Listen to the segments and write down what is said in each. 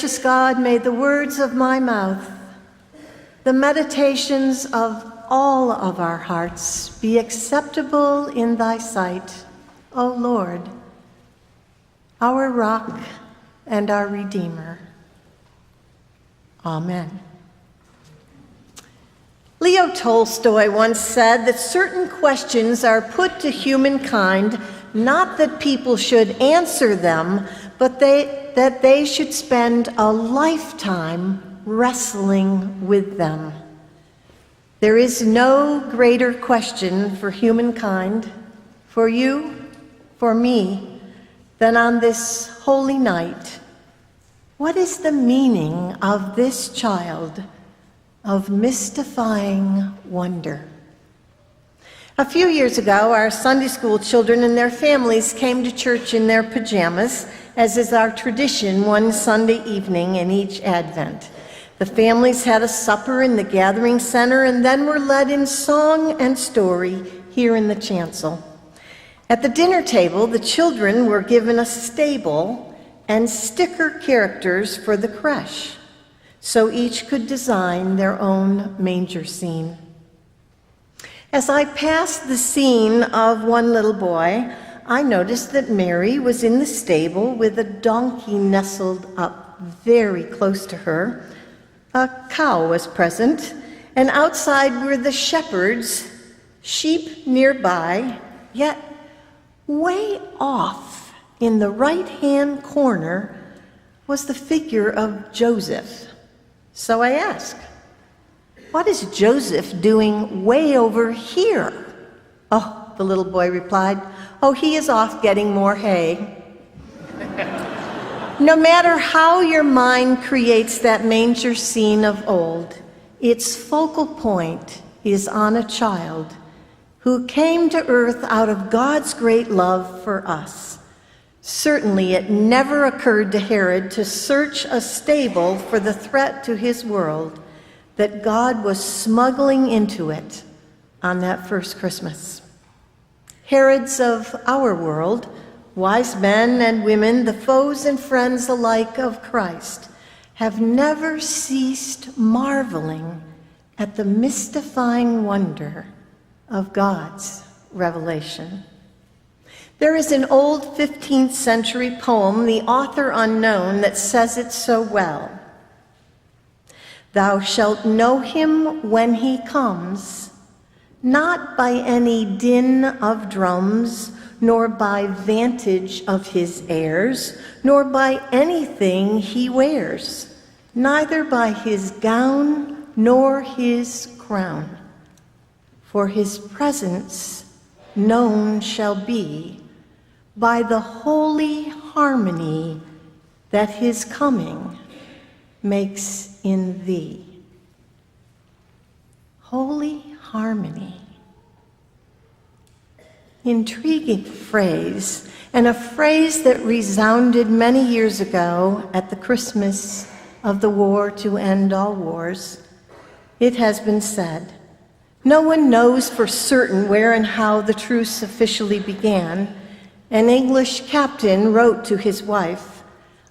Gracious God, may the words of my mouth, the meditations of all of our hearts be acceptable in thy sight, O Lord, our rock and our Redeemer. Amen. Leo Tolstoy once said that certain questions are put to humankind not that people should answer them, but that they should spend a lifetime wrestling with them. There is no greater question for humankind, for you, for me, than on this holy night. What is the meaning of this child of mystifying wonder? A few years ago, our Sunday school children and their families came to church in their pajamas, as is our tradition one Sunday evening in each Advent. The families had a supper in the gathering center and then were led in song and story here in the chancel. At the dinner table, the children were given a stable and sticker characters for the creche, so each could design their own manger scene. As I passed the scene of one little boy, I noticed that Mary was in the stable with a donkey nestled up very close to her. A cow was present, and outside were the shepherds, sheep nearby, yet way off in the right-hand corner was the figure of Joseph. So I asked, "What is Joseph doing way over here?" "Oh," the little boy replied, "oh, he is off getting more hay." No matter how your mind creates that manger scene of old, its focal point is on a child who came to earth out of God's great love for us. Certainly it never occurred to Herod to search a stable for the threat to his world that God was smuggling into it on that first Christmas. Herods of our world, wise men and women, the foes and friends alike of Christ, have never ceased marveling at the mystifying wonder of God's revelation. There is an old 15th century poem, the author unknown, that says it so well. "Thou shalt know him when he comes, not by any din of drums, nor by vantage of his airs, nor by anything he wears, neither by his gown nor his crown. For his presence known shall be by the holy harmony that his coming makes in thee." Holy harmony. Intriguing phrase, and a phrase that resounded many years ago at the Christmas of the war to end all wars. It has been said, no one knows for certain where and how the truce officially began. An English captain wrote to his wife,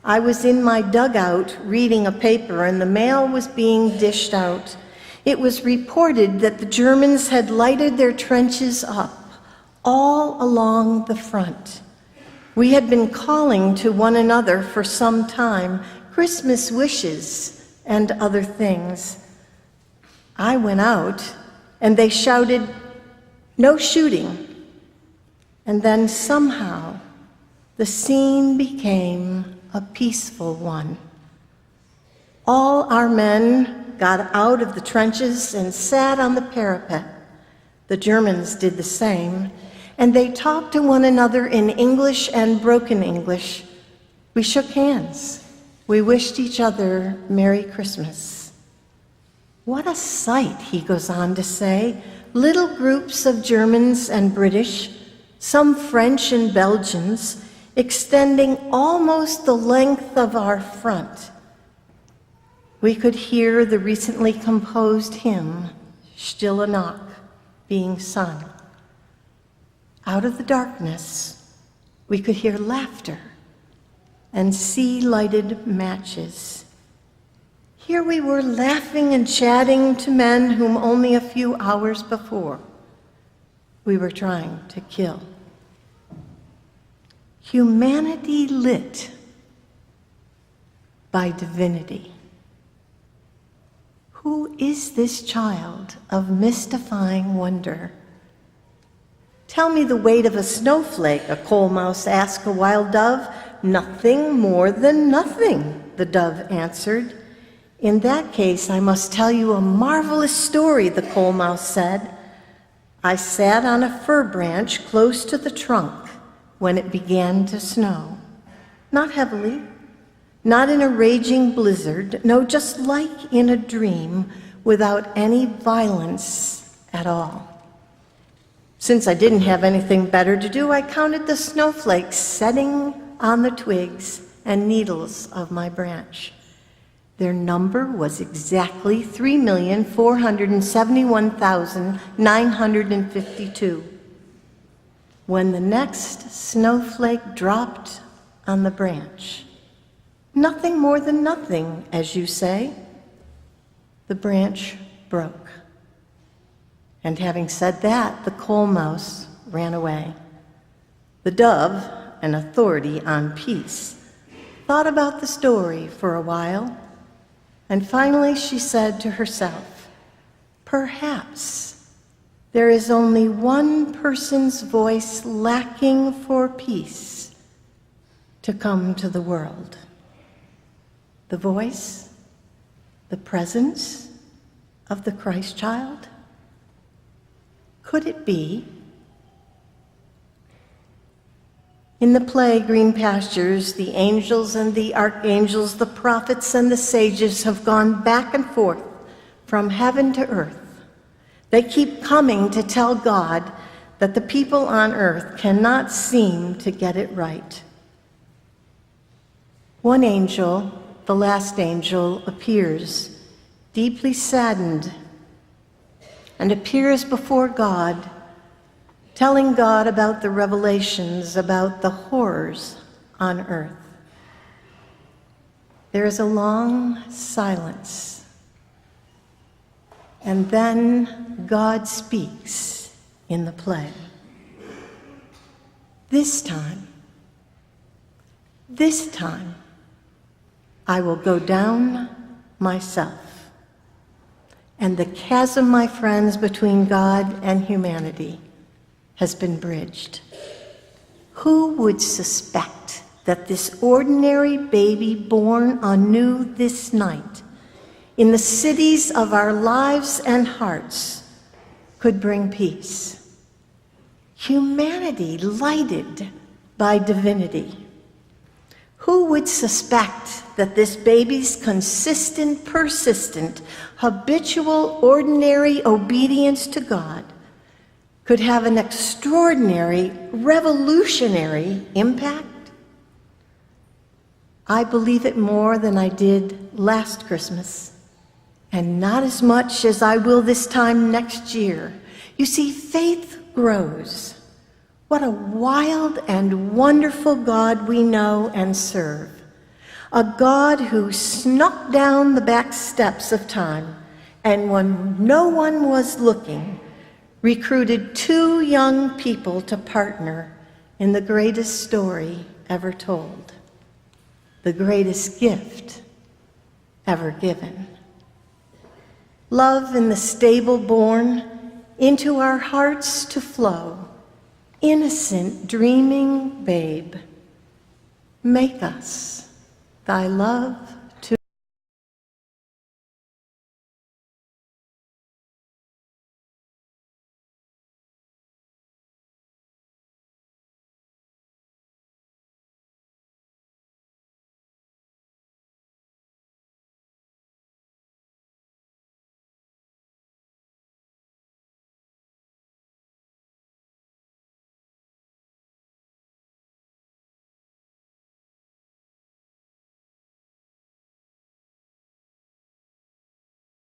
"I was in my dugout reading a paper and the mail was being dished out. It was reported that the Germans had lighted their trenches up all along the front. We had been calling to one another for some time, Christmas wishes and other things. I went out and they shouted, 'No shooting.' And then somehow the scene became a peaceful one. All our men got out of the trenches and sat on the parapet. The Germans did the same, and they talked to one another in English and broken English. We shook hands. We wished each other Merry Christmas." What a sight, he goes on to say. Little groups of Germans and British, some French and Belgians, extending almost the length of our front. We could hear the recently composed hymn, Stille Nacht, being sung. Out of the darkness, we could hear laughter and see lighted matches Here we were laughing and chatting to men whom only a few hours before we were trying to kill. Humanity lit by divinity. Who is this child of mystifying wonder? Tell me the weight of a snowflake, a coal mouse asked a wild dove. Nothing more than nothing, the dove answered. In that case, I must tell you a marvelous story, the coal mouse said. I sat on a fir branch close to the trunk when it began to snow. Not heavily, not in a raging blizzard, no, just like in a dream, without any violence at all. Since I didn't have anything better to do, I counted the snowflakes setting on the twigs and needles of my branch. Their number was exactly 3,471,952. When the next snowflake dropped on the branch, nothing more than nothing, as you say, the branch broke. And having said that, the coal mouse ran away. The dove, an authority on peace, thought about the story for a while, and finally she said to herself, perhaps there is only one person's voice lacking for peace to come to the world. The voice, the presence of the Christ child? Could it be? In the play Green Pastures, the angels and the archangels, the prophets and the sages have gone back and forth from heaven to earth. They keep coming to tell God that the people on earth cannot seem to get it right. One angel, the last angel, appears deeply saddened and appears before God, telling God about the revelations, about the horrors on earth. There is a long silence, and then God speaks in the play. This time, I will go down myself. And the chasm, my friends, between God and humanity has been bridged. Who would suspect that this ordinary baby born anew this night in the cities of our lives and hearts could bring peace? Humanity lighted by divinity. Who would suspect that this baby's consistent, persistent, habitual, ordinary obedience to God could have an extraordinary, revolutionary impact? I believe it more than I did last Christmas, and not as much as I will this time next year. You see, faith grows. What a wild and wonderful God we know and serve. A God who snuck down the back steps of time, and when no one was looking, recruited 2 young people to partner in the greatest story ever told, the greatest gift ever given. Love in the stable born, into our hearts to flow, innocent, dreaming babe, make us thy love